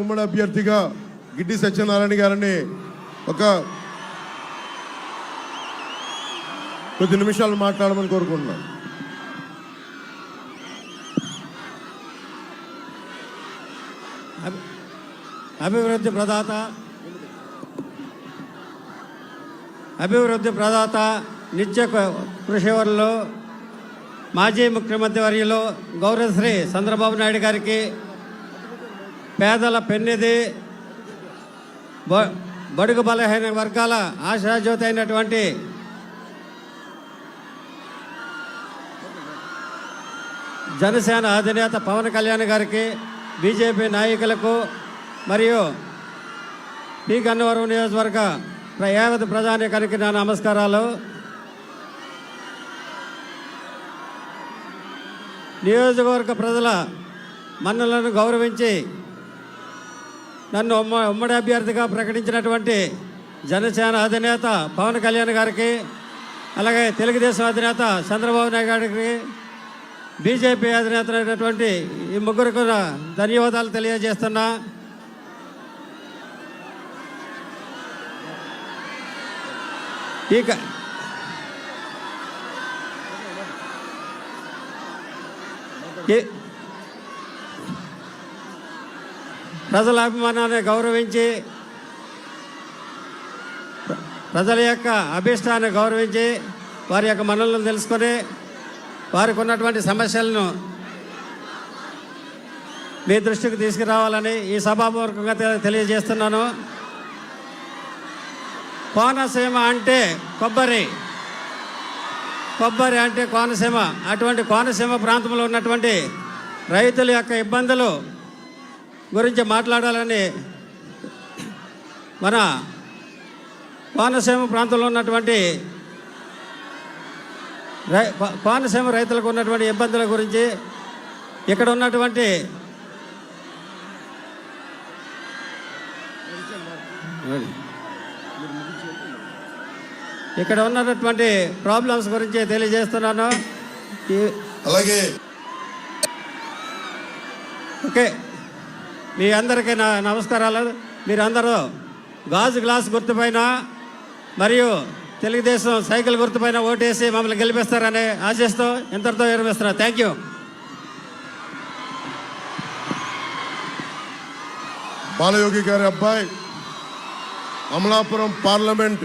ఉమ్మడి అభ్యర్థిగా గిడ్డి సత్యనారాయణ గారిని ఒక కొద్ది నిమిషాలు మాట్లాడమని కోరుకుంటున్నాను. అభివృద్ధి ప్రదాత నిత్య కృషివరులు మాజీ ముఖ్యమంత్రి వర్యులు గౌరవశ్రీ చంద్రబాబు నాయుడు గారికి, పేదల పెన్నిధి, బడుగు బలహీన వర్గాల ఆశాజ్యోతి అయినటువంటి జనసేన అధినేత పవన్ కళ్యాణ్ గారికి, బీజేపీ నాయకులకు మరియు పి గన్నవరం నియోజకవర్గ యావత్ ప్రజానీకానికి నా నమస్కారాలు. నియోజకవర్గ ప్రజల మన్నలను గౌరవించి నన్ను ఉమ్మడి అభ్యర్థిగా ప్రకటించినటువంటి జనసేన అధినేత పవన్ కళ్యాణ్ గారికి, అలాగే తెలుగుదేశం అధినేత చంద్రబాబు నాయుడు గారికి, బీజేపీ అధినేత అయినటువంటి ఈ ముగ్గురికి ధన్యవాదాలు తెలియజేస్తున్నా. ప్రజల అభిమానాన్ని గౌరవించి, ప్రజల యొక్క అభిష్టాన్ని గౌరవించి, వారి యొక్క మనలను తెలుసుకొని వారికి ఉన్నటువంటి సమస్యలను మీ దృష్టికి తీసుకురావాలని ఈ సభాపూర్వకంగా తెలియజేస్తున్నాను. కోనసీమ అంటే కొబ్బరి అంటే కోనసీమ. అటువంటి కోనసీమ ప్రాంతంలో ఉన్నటువంటి రైతుల యొక్క ఇబ్బందులు గురించి మాట్లాడాలని మన కోనసీమ ప్రాంతంలో ఉన్నటువంటి కోనసీమ రైతులకు ఉన్నటువంటి ఇబ్బందుల గురించి, ఇక్కడ ఉన్నటువంటి ప్రాబ్లమ్స్ గురించి తెలియజేస్తున్నాను. అలాగే ఓకే, మీ అందరికీ నా నమస్కారాలు. మీరందరూ గాజు గ్లాస్ గుర్తుపైన మరియు తెలుగుదేశం సైకిల్ గుర్తుపైన ఓటేసి మమ్మల్ని గెలిపిస్తారని ఆశిస్తూ ఇంతటితో విరమిస్తున్నా. Thank you. బాలయోగి గారి అబ్బాయి అమలాపురం పార్లమెంట్